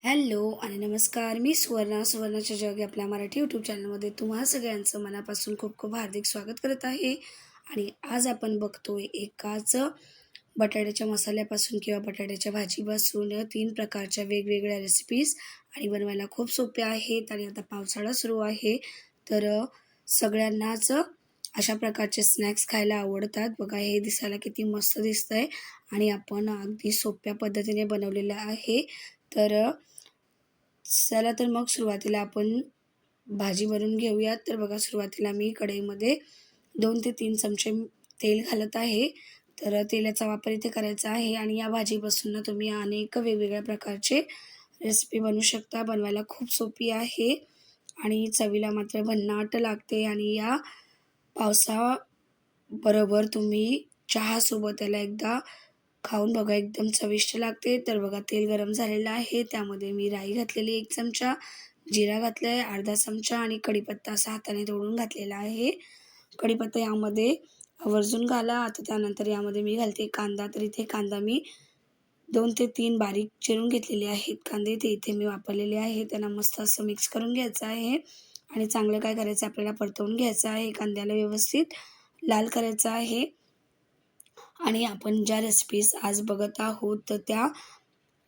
Hello आणि नमस्कार. मी सुवर्णाच्या जग या आपल्या मराठी यूट्यूब चॅनलमध्ये तुम्हा सगळ्यांचं मनापासून खूप खूप हार्दिक स्वागत करत आहे. आणि आज आपण बघतोय एकाच बटाट्याच्या मसाल्यापासून किंवा बटाट्याच्या भाजीपासून 3 प्रकारच्या वेगवेगळ्या रेसिपीज आणि बनवायला खूप सोप्या आहेत. आणि आता पावसाळा सुरू आहे तर सगळ्यांनाच अशा प्रकारचे स्नॅक्स खायला आवडतात. बघा हे दिसायला किती मस्त दिसतंय आणि आपण अगदी सोप्या पद्धतीने बनवलेलं आहे. तर चला तर मग सुरुवातीला आपण भाजी बनवून घेऊयात. तर बघा सुरुवातीला मी कढईमध्ये 2 ते 3 चमचे तेल घालत आहे. तर तेलाचा वापर इथे करायचा आहे आणि या भाजीपासून ना तुम्ही अनेक वेगवेगळ्या प्रकारचे रेसिपी बनवू शकता. बनवायला खूप सोपी आहे आणि चवीला मात्र भन्नाट लागते. आणि या पावसाबरोबर तुम्ही चहासोबत याला एकदा खाऊन बघा, एकदम चविष्ट लागते. तर बघा तेल गरम झालेलं आहे. त्यामध्ये मी राई घातलेली 1 चमचा, जिरा घातला आहे अर्धा चमचा आणि कढीपत्ता असा हाताने तोडून घातलेला आहे. कढीपत्ता यामध्ये आवर्जून घाला. आता त्यानंतर यामध्ये मी घालते कांदा. तर इथे कांदा मी 2 ते 3 बारीक चिरून घेतलेले आहेत कांदे, ते इथे मी वापरलेले आहे. त्यांना मस्त असं मिक्स करून घ्यायचं आहे आणि चांगलं काय करायचं आपल्याला परतवून घ्यायचं आहे. कांद्याला व्यवस्थित लाल करायचं आहे. आणि आपण ज्या रेसिपीज आज बघत आहोत तर त्या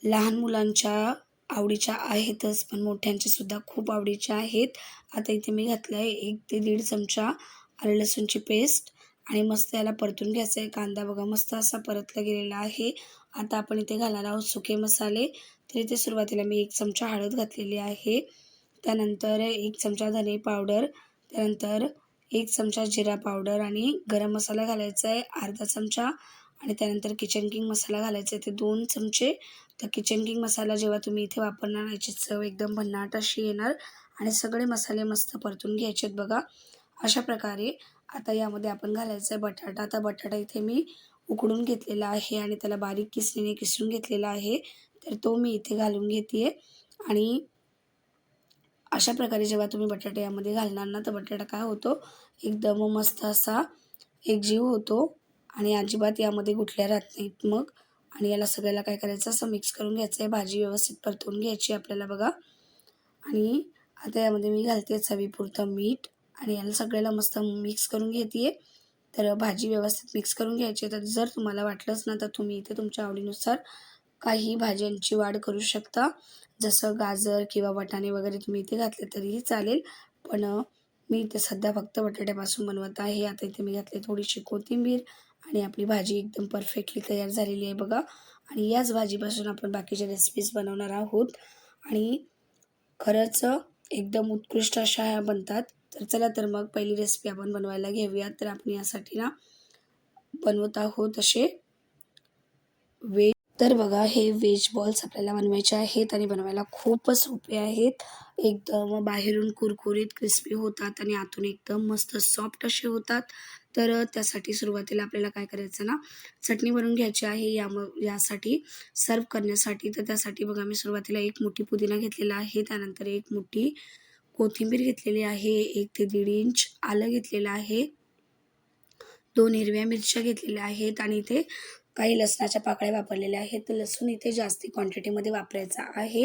लहान मुलांच्या आवडीच्या आहेतच, पण मोठ्यांच्या सुद्धा खूप आवडीच्या आहेत. आता इथे मी घातलं आहे 1 ते 1.5 चमचा आलं लसूणची पेस्ट आणि मस्त याला परतून घ्यायचं आहे. कांदा बघा मस्त असा परतला गेलेला आहे. आता आपण इथे घालणार आहोत सुके मसाले. तर इथे सुरुवातीला मी 1 चमचा हळद घातलेली आहे. त्यानंतर 1 चमचा धने पावडर, त्यानंतर 1 चमचा जिरा पावडर आणि गरम मसाला घालायचा आहे अर्धा चमचा आणि त्यानंतर किचन किंग मसाला घालायचा आहे ते 2 चमचे. तर किचन किंग मसाला जेव्हा तुम्ही इथे वापरणार याची चव एकदम भन्नाट अशी येणार आणि सगळे मसाले मस्त परतून घ्यायचे आहेत बघा. अशा प्रकारे आता यामध्ये आपण घालायचा आहे बटाटा. आता बटाटा इथे मी उकडून घेतलेला आहे आणि त्याला बारीक किसणीने किसून घेतलेला आहे. तर तो मी इथे घालून घेते आहे. आणि अशा प्रकारे जेव्हा तुम्ही बटाटे यामध्ये घालणार ना तर बटाटा काय होतो एकदम मस्त असा एकजीव होतो आणि अजिबात यामध्ये गुठल्या राहत नाहीत मग. आणि याला सगळ्याला काय करायचं असं मिक्स करून घ्यायचं आहे. भाजी व्यवस्थित परतवून घ्यायची आपल्याला बघा. आणि आता यामध्ये मी घालते चवीपुरतं मीठ आणि याला सगळ्याला मस्त मिक्स करून घेते आहे. तर भाजी व्यवस्थित मिक्स करून घ्यायची. तर जर तुम्हाला वाटलंच ना तर तुम्ही इथे तुमच्या आवडीनुसार काही भाज्यांची वाढ करू शकता. जसं गाजर किंवा वाटाणे वगैरे तुम्ही इथे घातले तरीही चालेल. पण मी इथे सध्या फक्त बटाट्यापासून बनवत आहे. आता इथे मी घातली थोडीशी कोथिंबीर आणि आपली भाजी एकदम परफेक्टली तयार झालेली आहे बघा. आणि याच भाजीपासून आपण बाकीच्या रेसिपीज बनवणार आहोत आणि खरंच एकदम उत्कृष्ट अशा ह्या बनतात. तर चला तर मग पहिली रेसिपी आपण बनवायला घेऊयात. तर आपण यासाठी ना बनवत आहोत असे व्हेज. तर बघा हे व्हेज बॉल्स आपल्याला बनवायचे आहेत आणि बनवायला खूपच सोपे आहेत. एकदम बाहेरून कुरकुरीत क्रिस्पी होतात आणि आतून एकदम मस्त सॉफ्ट असे होतात. तर त्यासाठी सुरुवातीला आपल्याला काय करायचं ना चटणी बनवून घ्यायची आहे यासाठी सर्व करण्यासाठी. तर त्यासाठी बघा मी सुरुवातीला 1 मुठी पुदिना घेतलेला आहे. त्यानंतर 1 मुठी कोथिंबीर घेतलेली आहे. 1 ते 1.5 इंच आलं घेतलेलं आहे. 2 हिरव्या मिरच्या घेतलेल्या आहेत आणि इथे काही लसणाच्या पाकळ्या वापरलेल्या आहेत. तर लसूण इथे जास्ती क्वांटिटीमध्ये वापरायचा आहे.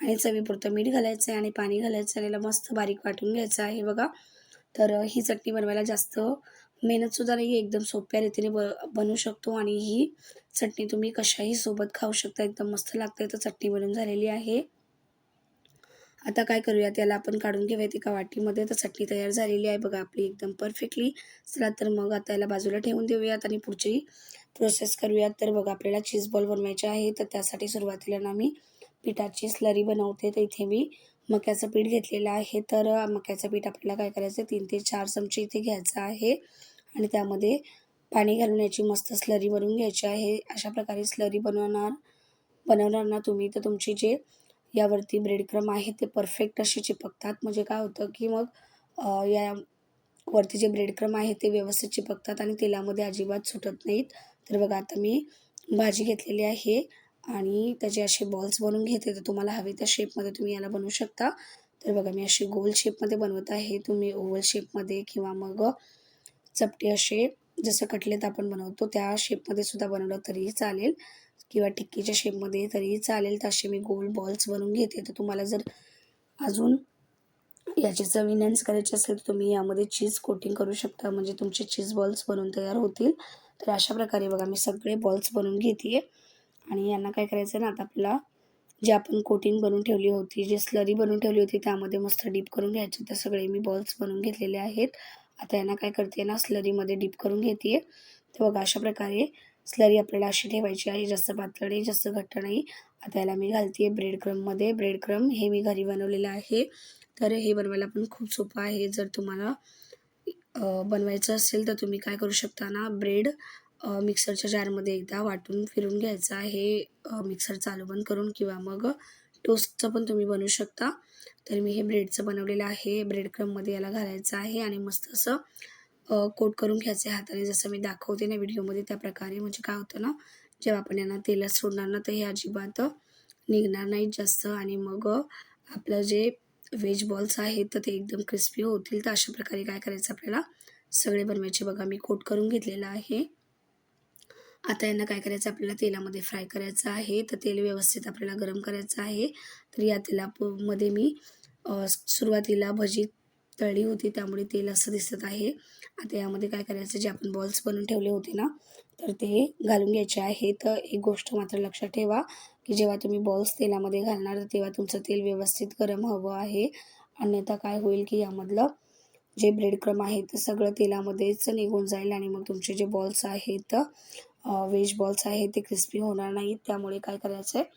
आणि चवीपुरतं मीठ घालायचं आहे आणि पाणी घालायचं आणि याला मस्त बारीक वाटून घ्यायचं आहे बघा. तर ही चटणी बनवायला जास्त मेहनतसुद्धा नाही आहे. एकदम सोप्या रीतीने बनवू शकतो आणि ही चटणी तुम्ही कशाही सोबत खाऊ शकता. एकदम मस्त लागते. तर चटणी बनवून झालेली आहे. आता काय करूयात याला आपण काढून घेऊयात एका वाटीमध्ये. तर चटणी तयार झालेली आहे बघा आपली एकदम परफेक्टली. चला तर मग आता याला बाजूला ठेवून देऊयात आणि पुढची प्रोसेस करूयात. तर बघा आपल्याला चीज बॉल बनवायचे आहे. तर त्यासाठी सुरुवातीला ना मी पिठाची स्लरी बनवते. तर इथे मी मक्याचं पीठ घेतलेलं आहे. तर मक्याचं पीठ आपल्याला काय करायचं 3 ते 4 चमचे इथे घ्यायचं आहे आणि त्यामध्ये पाणी घालून याची मस्त स्लरी बनवून घ्यायची आहे. अशा प्रकारे स्लरी बनवणार ना तुम्ही तर तुमची जे यावरती ब्रेड क्रम आहे ते परफेक्ट असे चिपकतात. म्हणजे काय होतं की मग यावरती जे ब्रेड क्रम आहे ते व्यवस्थित चिपकतात आणि तेलामध्ये अजिबात सुटत नाहीत. तर बघा आता मी भाजी घेतलेली आहे आणि त्याचे असे बॉल्स बनवून घेते. तर तुम्हाला हवे त्या शेपमध्ये तुम्ही याला बनवू शकता. तर बघा मी अशी गोल शेपमध्ये बनवत आहे. तुम्ही ओव्हल शेपमध्ये किंवा मग चपटे असे जसं कटलेट आपण बनवतो त्या शेपमध्ये सुद्धा बनवलं तरीही चालेल. किंवा टिक्कीच्या शेपमध्ये तरी चालेल. तसे मी गोल बॉल्स बनवून घेते. तर तुम्हाला जर अजून याची चव एन्हान्स करायची असेल तर तुम्ही यामध्ये चीज कोटिंग करू शकता, म्हणजे तुमचे चीज बॉल्स बनून तयार होतील. तर अशा प्रकारे बघा मी सगळे बॉल्स बनवून घेते आणि यांना काय करायचं ना, आता आपल्याला जे आपण कोटिंग बनवून ठेवली होती, जी स्लरी बनवून ठेवली होती त्यामध्ये मस्त डीप करून घ्यायचे. तर सगळे मी बॉल्स बनवून घेतलेले आहेत. आता यांना काय करते ना, स्लरीमध्ये डीप करून घेते. तर बघा अशा प्रकारे स्लरी आपल्याला अशी ठेवायची आहे, जास्त पातळ नाही, जास्त घट्ट नाही. आता याला मी घालते ब्रेड क्रममध्ये. ब्रेड क्रम हे मी घरी बनवलेलं आहे. तर हे बनवायला पण खूप सोपं आहे. जर तुम्हाला बनवायचं असेल तर तुम्ही काय करू शकता ना, ब्रेड मिक्सरच्या जारमध्ये एकदा वाटून फिरून घ्यायचं आहे, मिक्सर चालू बंद करून, किंवा मग टोस्टचं पण तुम्ही बनवू शकता. तर मी हे ब्रेडचं बनवलेलं आहे. ब्रेड क्रममध्ये याला घालायचं आहे आणि मस्त असं कोट करून घ्यायचं आहे हाताने, जसं मी दाखवते ना व्हिडिओमध्ये त्या प्रकारे. म्हणजे काय होतं ना, जेव्हा आपण यांना तेलात सोडणार ना, तर हे अजिबात निघणार नाहीत जास्त आणि मग आपलं जे व्हेज बॉल्स आहेत तर ते एकदम क्रिस्पी होतील. तर अशा प्रकारे काय करायचं आपल्याला सगळे बनवायचे. बघा मी कोट करून घेतलेलं आहे. आता यांना काय करायचं आपल्याला तेलामध्ये फ्राय करायचं आहे. तर तेल व्यवस्थित आपल्याला गरम करायचं आहे. तर या मध्ये मी सुरुवातीला भजी तळली होती त्यामुळे तेल असं दिसत आहे. आता यामध्ये काय करायचं, जे आपण बॉल्स बनवून ठेवले होते ना, तर ते घालून घ्यायचे आहे. तर एक गोष्ट मात्र लक्षात ठेवा की जेव्हा तुम्ही बॉल्स तेलामध्ये घालणार तर तेव्हा तुमचं तेल व्यवस्थित गरम हवं आहे. अन्यथा काय होईल की यामधलं जे ब्रेड क्रम आहे ते सगळं तेलामध्येच निघून जाईल आणि मग तुमचे जे बॉल्स आहेत, व्हेज बॉल्स आहेत ते क्रिस्पी होणार नाहीत. त्यामुळे काय करायचं आहे,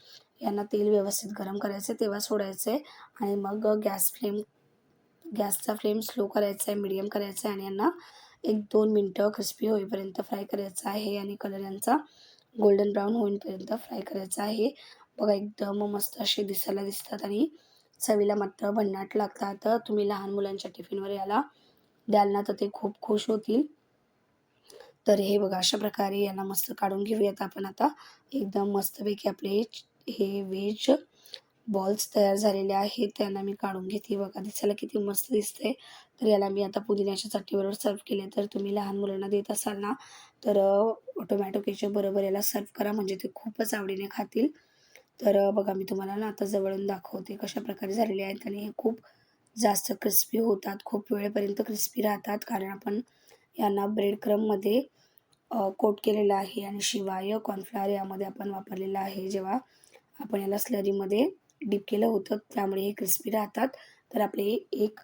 यांना तेल व्यवस्थित गरम करायचं आहे, तेव्हा सोडायचं आहे आणि मग गॅसचा फ्लेम स्लो करायचा आहे, मीडियम करायचा आहे आणि यांना 1-2 मिनटं क्रिस्पी होईपर्यंत फ्राय करायचं आहे आणि कलर यांचा गोल्डन ब्राऊन होईपर्यंत फ्राय करायचा आहे. बघा एकदम मस्त असे दिसायला दिसतात आणि चवीला मात्र भन्नाट लागतात. तर तुम्ही लहान मुलांच्या टिफिनवर याला द्याल ना, तर ते खूप खुश होतील. तर हे बघा अशा प्रकारे यांना मस्त काढून घेऊयात आपण आता. एकदम मस्तपैकी आपले हे व्हेज बॉल्स तयार झालेले आहेत. त्यांना मी काढून घेते. बघा दिसायला किती मस्त दिसते. तर याला मी आता पुदिन्याच्या चटणीबरोबर सर्व्ह केले. तर तुम्ही लहान मुलांना देत असाल ना, तर टोमॅटो केचप बरोबर याला सर्व्ह करा, म्हणजे ते खूपच आवडीने खातील. तर बघा मी तुम्हाला ना आता जवळून दाखवते कशाप्रकारे झालेले आहेत आणि हे खूप जास्त क्रिस्पी होतात. खूप वेळेपर्यंत क्रिस्पी राहतात, कारण आपण यांना ब्रेड क्रममध्ये कोट केलेलं आहे आणि शिवाय कॉर्नफ्लॉवर यामध्ये आपण वापरलेलं आहे. जेव्हा आपण याला स्लरीमध्ये डीप केलं होतं त्यामुळे हे क्रिस्पी राहतात. तर आपले एक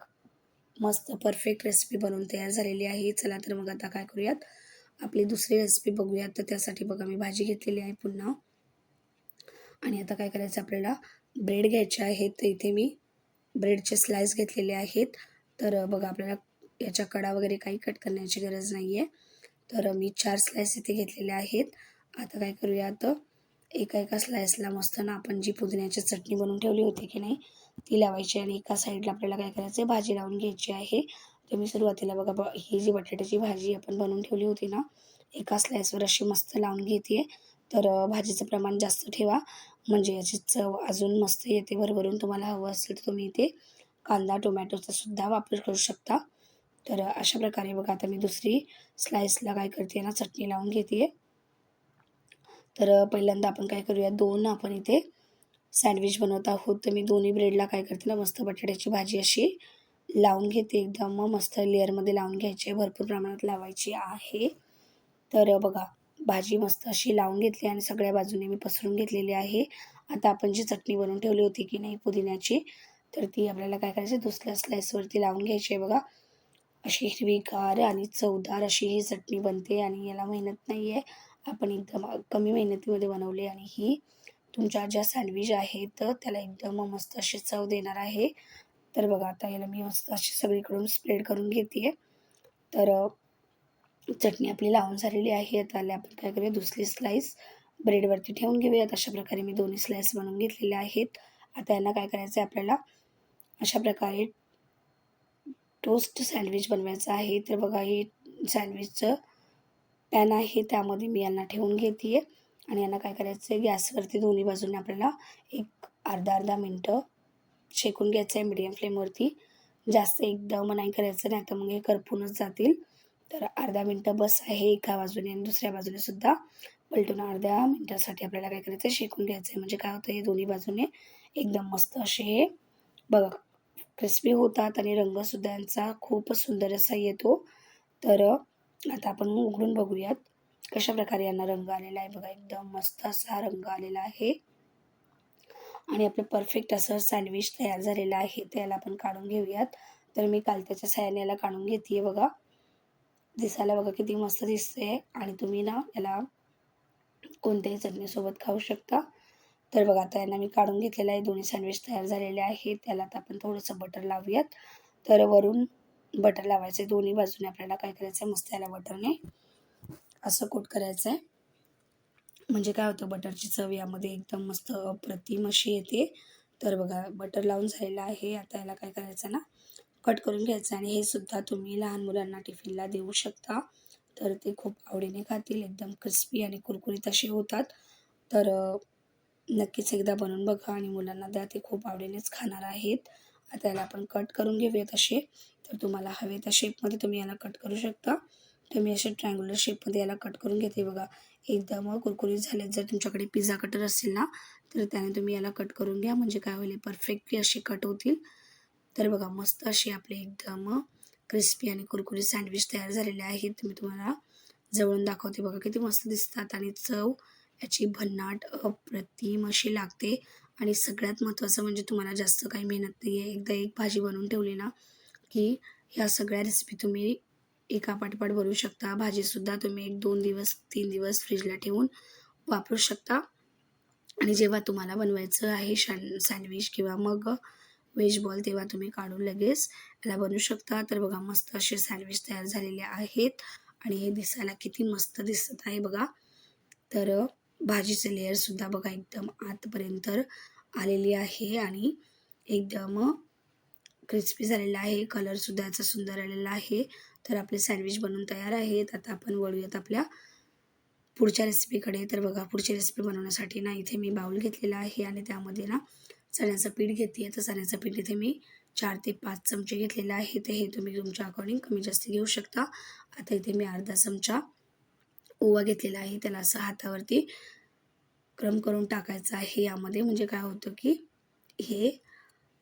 मस्त परफेक्ट रेसिपी बनवून तयार झालेली आहे. चला तर मग आता काय करूयात, आपली दुसरी रेसिपी बघूयात. तर त्यासाठी बघा मी भाजी घेतलेली आहे पुन्हा आणि आता काय करायचं आपल्याला, ब्रेड घ्यायचे आहेत. तर इथे मी ब्रेडचे स्लाईस घेतलेले आहेत. तर बघा आपल्याला याच्या कडा वगैरे काही कट करण्याची गरज नाही आहे. तर मी 4 स्लाईस इथे घेतलेले आहेत. आता काय करूयात, एका स्लाईसला मस्त ना आपण जी पुदिन्याची चटणी बनवून ठेवली होती की नाही, ती लावायची आणि एका साईडला आपल्याला काय करायचं आहे, भाजी लावून घ्यायची आहे. तर मी सुरुवातीला बघा ही जी बटाट्याची भाजी आपण बनवून ठेवली होती ना, एका स्लाईसवर अशी मस्त लावून घेते. तर भाजीचं प्रमाण जास्त ठेवा, म्हणजे याची चव अजून मस्त येते भरभरून. तुम्हाला हवं असेल तर तुम्ही इथे कांदा टोमॅटोचा सुद्धा वापर करू शकता. तर अशा प्रकारे बघा आता मी दुसरी स्लाईसला काय करते ना, चटणी लावून घेते. तर पहिल्यांदा आपण काय करूया, 2 आपण इथे सँडविच बनवत आहोत. तर मी दोन्ही ब्रेडला काय करते ना, मस्त बटाट्याची भाजी अशी लावून घेते. एकदम मस्त लेअरमध्ये लावून घ्यायची आहे, भरपूर प्रमाणात लावायची आहे. तर बघा भाजी मस्त अशी लावून घेतली आणि सगळ्या बाजूने मी पसरून घेतलेली आहे. आता आपण जी चटणी बनवून ठेवली होती की नाही पुदिन्याची, तर ती आपल्याला काय करायची, दुसऱ्या स्लाईसवरती लावून घ्यायची आहे. बघा अशी हिरवीगार आणि चवदार अशी ही चटणी बनते आणि याला मेहनत नाही आहे. आपण एकदम कमी मेहनतीमध्ये बनवली आणि ही तुमच्या ज्या सँडविच आहेत तर त्याला एकदम मस्त अशी चव देणार आहे. तर बघा आता याला मी मस्त अशी सगळीकडून स्प्रेड करून घेते. तर चटणी आपली लावून झालेली आहे. आता आपण काय करूया, दुसरी स्लाईस ब्रेडवरती ठेवून घेऊयात. अशा प्रकारे मी दोन्ही स्लाईस बनवून घेतलेल्या आहेत. आता यांना काय करायचं आहे आपल्याला, अशा प्रकारे टोस्ट सँडविच बनवायचं आहे. तर बघा हे सँडविचचं पॅन आहे त्यामध्ये मी यांना ठेवून घेते आणि यांना काय करायचं आहे, गॅसवरती दोन्ही बाजूने आपल्याला एक अर्धा मिनटं शेकून घ्यायचं आहे मीडियम फ्लेमवरती. जास्त एकदम नाही करायचं, नाही तर मग हे करपूनच जातील. तर अर्धा मिनटं बस आहे एका बाजूने आणि दुसऱ्या बाजूने सुद्धा पलटून अर्ध्या मिनिटासाठी आपल्याला काय करायचं आहे, शेकून घ्यायचं आहे. म्हणजे काय होतं, हे दोन्ही बाजूने एकदम मस्त असे हे बघा क्रिस्पी होतात आणि रंगसुद्धा यांचा खूपच सुंदर असा येतो. तर आता आपण उघडून बघूयात कशाप्रकारे यांना रंग आलेला आहे. बघा एकदम मस्त असा रंग आलेला आहे आणि आपलं परफेक्ट असं सँडविच तयार झालेलं आहे. त्याला आपण काढून घेऊयात. तर मी कालत्याच्या साहाय्याने याला काढून घेते बघा. दिसायला बघा किती मस्त दिसतंय आणि तुम्ही ना याला कोणत्याही चटणीसोबत खाऊ शकता. तर बघा आता यांना मी काढून घेतलेलं आहे. दोन्ही सँडविच तयार झालेले आहेत. त्याला आता आपण थोडंसं बटर लावूयात. तर वरून बटर लावायचं आहे. दोन्ही बाजूने आपल्याला काय करायचं आहे, मस्त याला बटरने असं कोट करायचं आहे. म्हणजे काय होतं, बटरची चव यामध्ये एकदम मस्त अप्रतिम अशी येते. तर बघा बटर लावून झालेलं आहे. आता याला काय करायचं ना, कट करून घ्यायचं आणि हे सुद्धा तुम्ही लहान मुलांना टिफिनला देऊ शकता. तर ते खूप आवडीने खातील. एकदम क्रिस्पी आणि कुरकुरीत असे होतात. तर नक्कीच एकदा बनवून बघा आणि मुलांना द्या. ते खूप आवडीनेच खाणार आहेत. आता याला आपण कट करून घेऊयात असे. तर तुम्हाला हवे त्या शेपमध्ये तुम्ही याला कट करू शकता. तर मी असे ट्रायंग्युलर शेपमध्ये याला कट करून घेते बघा. एकदम कुरकुरीत झालेत. जर तुमच्याकडे पिझ्झा कटर असेल ना, तर त्याने तुम्ही याला कट करून घ्या. म्हणजे काय होईल, परफेक्टली असे कट होतील. तर बघा मस्त असे आपले एकदम क्रिस्पी आणि कुरकुरीत सँडविच तयार झालेले आहेत. मी तुम्हाला जवळून दाखवते बघा किती मस्त दिसतात आणि चव याची भन्नाट अप्रतिम अशी लागते. आणि सगळ्यात महत्त्वाचं म्हणजे तुम्हाला जास्त काही मेहनत नाही आहे. एकदा एक भाजी बनवून ठेवली ना, की ह्या सगळ्या रेसिपी तुम्ही एका पाठोपाठ बनवू शकता. भाजीसुद्धा तुम्ही 1-2 दिवस 3 दिवस फ्रीजला ठेवून वापरू शकता. आणि जेव्हा तुम्हाला बनवायचं आहे सँडविच किंवा मग व्हेज बॉल, तेव्हा तुम्ही काढून लगेच याला बनवू शकता. तर बघा मस्त असे सँडविच तयार झालेले आहेत आणि हे दिसायला किती मस्त दिसत आहे बघा. तर भाजीचे लेयरसुद्धा बघा एकदम आतपर्यंत आलेली आहे आणि एकदम क्रिस्पी झालेला आहे. कलरसुद्धा याचा सुंदर आलेला आहे. तर आपले सँडविच बनवून तयार आहेत. आता आपण वळूयात आपल्या पुढच्या रेसिपीकडे. तर बघा पुढची रेसिपी बनवण्यासाठी ना इथे मी बाउल घेतलेला आहे आणि त्यामध्ये ना चण्याचं पीठ घेते आहे. तर चण्याचं पीठ इथे मी 4 ते 5 चमचे घेतलेलं आहे. तर हे तुम्ही तुमच्या अकॉर्डिंग कमी जास्त घेऊ शकता. आता इथे मी अर्धा चमचा ओवा घेतलेला आहे. त्याला असं हातावरती क्रम करून टाकायचं आहे यामध्ये. म्हणजे काय होतं की हे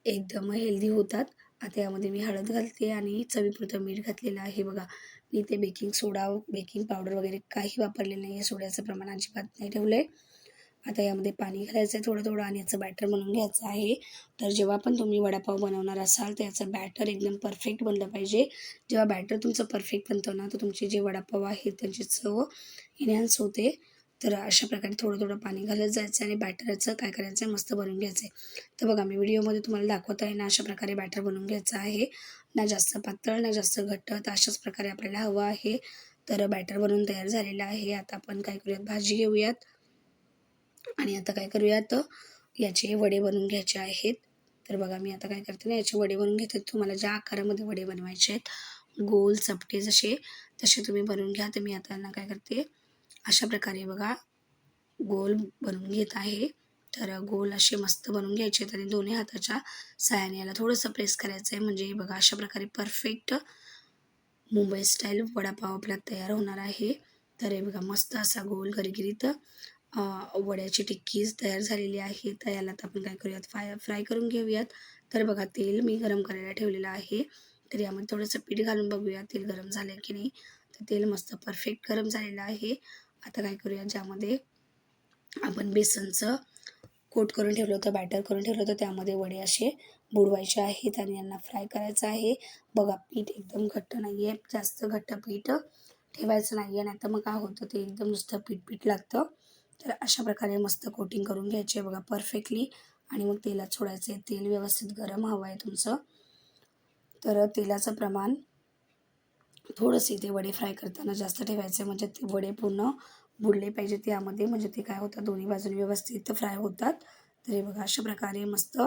एकदम हेल्दी होतात. आता यामध्ये मी हळद घालते आणि चवीपुरतं मीठ घातलेलं आहे बघा. मी इथे बेकिंग सोडा, बेकिंग पावडर वगैरे काही वापरलेलं नाही आहे. सोड्याचं प्रमाण अजिबात नाही ठेवलं आहे. आता यामध्ये पाणी घालायचं आहे थोडं-थोडं आणि याचं बॅटर बनवून घ्यायचं आहे. तर जेव्हा पण तुम्ही वडापाव बनवणार असाल, तर याचं बॅटर एकदम परफेक्ट बनलं पाहिजे. जेव्हा बॅटर तुमचं परफेक्ट बनतं ना, तर तुमचे जे वडापाव आहेत त्यांची चव एन्हान्स होते. तर अशा प्रकारे थोडं-थोडं पाणी घालत जायचं आणि बॅटरचं काय करायचं आहे, मस्त बनवून घ्यायचं आहे. तर बघा मी व्हिडिओमध्ये तुम्हाला दाखवत आहे ना, अशा प्रकारे बॅटर बनवून घ्यायचं आहे. ना जास्त पातळ, ना जास्त घट्ट. तर अशाच प्रकारे आपल्याला हवं आहे. तर बॅटर बनवून तयार झालेलं आहे. आता आपण काय करूयात, भाजी घेऊयात आणि आता काय करूयात, याचे वडे बनवून घ्यायचे आहेत. तर बघा मी आता काय करते ना, याचे वडे बनवून घेते. तुम्हाला ज्या आकारामध्ये वडे बनवायचे आहेत, गोल, चपटे जसे, तसे तुम्ही बनवून घ्या. तर मी आता यांना काय करते, अशा प्रकारे बघा गोल बनवून घेत आहे. तर गोल असे मस्त बनवून घ्यायचे आहेत आणि दोन्ही हाताच्या सहाय्याने याला थोडंसं प्रेस करायचं आहे. म्हणजे बघा अशा प्रकारे परफेक्ट मुंबई स्टाईल वडापाव आपला तयार होणार आहे. तर हे बघा मस्त असा गोल गरगरीत वड्याची टिक्की तयार झालेली आहे. तर याला आता आपण काय करूयात, फ्राय करून घेऊयात. तर बघा तेल मी गरम करायला ठेवलेलं आहे. तर यामध्ये थोडंसं पीठ घालून बघूया तेल गरम झालं की नाही. तर तेल मस्त परफेक्ट गरम झालेलं आहे. आता काय करूया, ज्यामध्ये आपण बेसनचं कोट करून ठेवलं होतं, बॅटर करून ठेवलं होतं, त्यामध्ये वडे असे बुडवायचे आहेत आणि यांना फ्राय करायचं आहे. बघा पीठ एकदम घट्ट नाही आहे, जास्त घट्ट पीठ ठेवायचं नाही आहे, नाहीतर मग काय होतं ते एकदम नुसतं पीठ लागतं. तर अशा प्रकारे मस्त कोटिंग करून घ्यायचे बघा परफेक्टली आणि मग तेलात सोडायचे. तेल व्यवस्थित गरम हवं आहे तुमचं. तर तेलाचं प्रमाण थोडंसं इथे वडे फ्राय करताना जास्त ठेवायचं आहे, म्हणजे ते वडे पूर्ण बुडले पाहिजेत यामध्ये. म्हणजे ते काय होतं, दोन्ही बाजूने व्यवस्थित फ्राय होतात. तर हे बघा अशा प्रकारे मस्त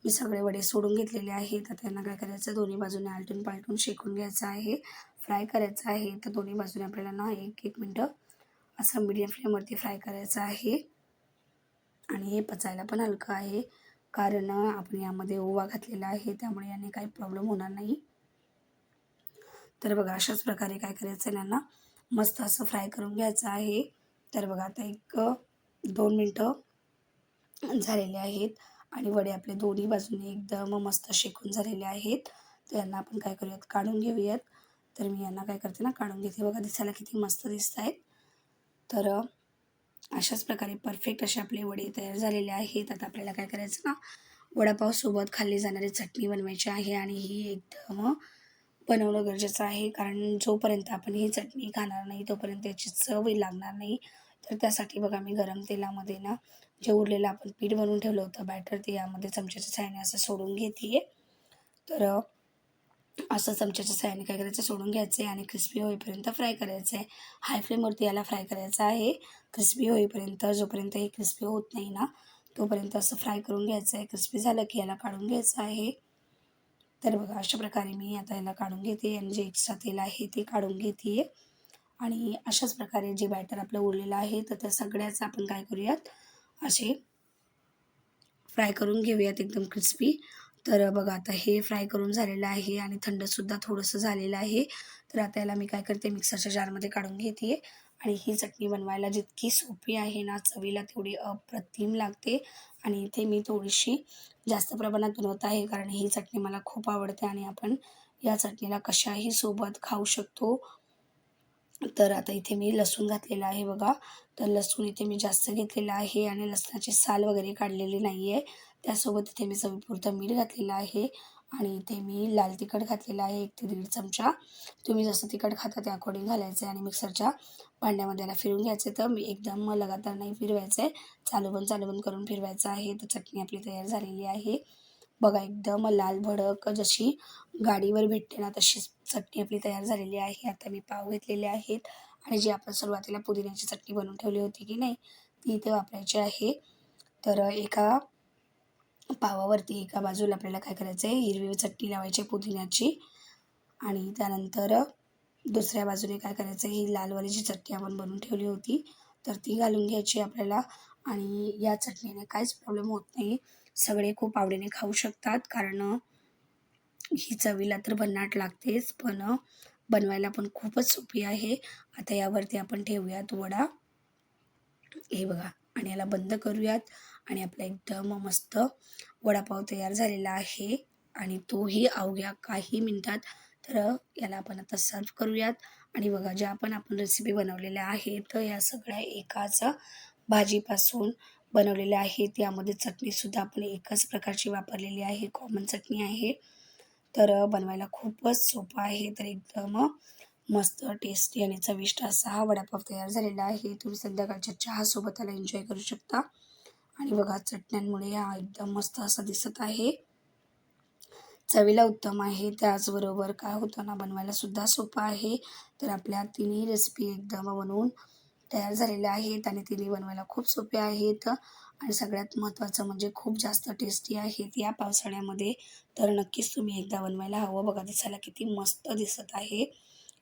मी सगळे वडे सोडून घेतलेले आहेत. आता त्यांना काय करायचं, दोन्ही बाजूने आलटून पालटून शेकून घ्यायचं आहे, फ्राय करायचं आहे. तर दोन्ही बाजूने आपल्याला ना 1-1 मिनटं असं मीडियम फ्लेमवरती फ्राय करायचं आहे. आणि हे पचायला पण हलकं आहे, कारण आपण यामध्ये ओवा घातलेला आहे, त्यामुळे याने काही प्रॉब्लेम होणार नाही. तर बघा अशाच प्रकारे काय करायचं आहे, यांना मस्त असं फ्राय करून घ्यायचं आहे. तर बघा आता एक 2 मिनटं झालेले आहेत आणि वडे आपले दोन्ही बाजूने एकदम मस्त शेकून झालेले आहेत. तर यांना आपण काय करूयात, काढून घेऊयात. तर मी यांना काय करते ना, काढून घेते. बघा दिसायला किती मस्त दिसत आहेत. तर अशाच प्रकारे परफेक्ट असे आपले वडे तयार झालेले आहेत. आता आपल्याला काय करायचं ना, वडापावसोबत खाल्ली जाणारी चटणी बनवायची आहे आणि ही एकदम बनवणं गरजेचं आहे. कारण जोपर्यंत आपण ही चटणी खाणार नाही तोपर्यंत याची चव लागणार नाही. तर त्यासाठी बघा मी गरम तेलामध्ये ना, जे उरलेलं आपण पीठ बनवून ठेवलं होतं बॅटर, ते यामध्ये चमच्याच्या साहाय्याने असं सोडून घेते तर असं चमच्याच्या साहाय्याने काय करायचं, सोडून घ्यायचं आहे आणि क्रिस्पी होईपर्यंत फ्राय करायचं आहे. हाय फ्लेमवरती याला फ्राय करायचं आहे क्रिस्पी होईपर्यंत. जोपर्यंत हे क्रिस्पी होत नाही ना तोपर्यंत असं फ्राय करून घ्यायचं आहे. क्रिस्पी झालं की याला काढून घ्यायचं आहे. तर बघा अशा प्रकारे मी आता याला काढून घेते आणि जे एक्स्ट्रा तेल आहे ते काढून घेते आणि अशाच प्रकारे जे बॅटर आपलं उरलेलं आहे तर त्या सगळ्याचं आपण काय करूयात, असे फ्राय करून घेऊयात एकदम क्रिस्पी. तर बघा आता हे फ्राय करून झालेलं आहे आणि थंडसुद्धा थोडंसं झालेलं आहे. तर आता याला मी काय करते, मिक्सरच्या जारमध्ये काढून घेते आणि ही चटणी बनवायला जितकी सोपी आहे ना, चवीला तेवढी अप्रतिम लागते. आणि इथे मी थोडीशी जास्त प्रमाणात बनवत आहे कारण ही चटणी मला खूप आवडते आणि आपण या चटणीला कशाही सोबत खाऊ शकतो. तर आता इथे मी लसूण घातलेला आहे बघा. तर लसूण इथे मी जास्त घेतलेला आहे आणि लसणाची साल वगैरे काढलेली नाही आहे. त्यासोबत इथे मी चवीपुरतं मीठ घातलेलं आहे आणि इथे मी लाल तिखट घातलेलं आहे 1 ते 1.5 चमचा. तुम्ही जसं तिखट खाता त्या अकॉर्डिंग घालायचं आहे आणि मिक्सरच्या भांड्यामध्ये याला फिरवून घ्यायचं. तर मी एकदम लगातार नाही फिरवायचं आहे, चालू बंद करून फिरवायचं आहे. तर चटणी आपली तयार झालेली आहे. बघा एकदम लाल भडक जशी गाडीवर भेटते ना तशीच चटणी आपली तयार झालेली आहे. आता मी पाव घेतलेले आहेत आणि जी आपण सुरुवातीला पुदिन्याची चटणी बनवून ठेवली होती की नाही, ती इथे वापरायची आहे. तर एका पावावरती एका बाजूला आपल्याला काय करायचं आहे, हिरवी चटणी लावायची आहे पुदिन्याची आणि त्यानंतर दुसऱ्या बाजूने काय करायचं आहे, ही लालवाली जी चटणी आपण बनवून ठेवली होती तर ती घालून घ्यायची आपल्याला. आणि या चटणीने काहीच प्रॉब्लेम होत नाही. सगळे खूप आवडीने खाऊ शकतात कारण ही चवीला तर भन्नाट लागतेच, पण बनवायला पण खूपच सोपी आहे. आता यावरती आपण ठेवूयात वडा. हे बघा आणि याला बंद करूयात आणि आपला एकदम मस्त वडापाव तयार झालेला आहे आणि तोही अवघ्या काही मिनिटात. तर याला आपण आता सर्व्ह करूयात आणि बघा ज्या पण आपण रेसिपी बनवलेल्या आहेत तर या सगळ्या एकाच भाजीपासून बनवलेल्या आहेत. यामध्ये चटणीसुद्धा आपण एकाच प्रकारची वापरलेली आहे, कॉमन चटणी आहे. तर बनवायला खूपच सोपं आहे. तर एकदम मस्त टेस्टी आणि चविष्ट असा हा वडापाव तयार झालेला आहे. तुम्ही संध्याकाळच्या चहासोबत त्याला एन्जॉय करू शकता. आणि बघा चटण्यांमुळे हा एकदम मस्त असा दिसत आहे. चवीला उत्तम आहे. त्याचबरोबर काय होतं ना, बनवायलासुद्धा सोपं आहे. तर आपल्या तिन्ही रेसिपी एकदम बनवून तयार झालेल्या आहेत आणि तिन्ही बनवायला खूप सोप्या आहेत आणि सगळ्यात महत्त्वाचं म्हणजे खूप जास्त टेस्टी आहेत या पावसाळ्यामध्ये. तर नक्कीच तुम्ही एकदा बनवायला हवं. बघा दिसायला किती मस्त दिसत आहे,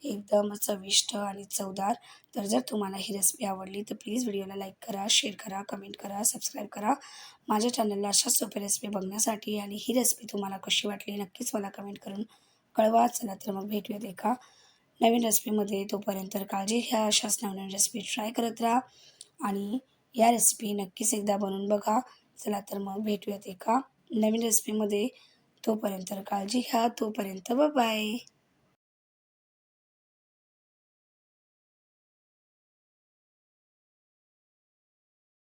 एकदम चविष्ट आणि चवदार. तर जर तुम्हाला ही रेसिपी आवडली तर प्लीज व्हिडिओला लाईक करा, शेअर करा, कमेंट करा, सबस्क्राईब करा माझ्या चॅनलला अशाच सोप्या रेसिपी बघण्यासाठी. आणि ही रेसिपी तुम्हाला कशी वाटली नक्कीच मला कमेंट करून कळवा. चला तर मग भेटूयात एका नवीन रेसिपीमध्ये. तोपर्यंत काळजी घ्या. अशाच नवीन रेसिपी ट्राय करत राहा आणि या रेसिपी नक्कीच एकदा बनवून बघा. चला तर मग भेटूयात एका नवीन रेसिपीमध्ये. तोपर्यंत काळजी घ्या. तोपर्यंत बाय.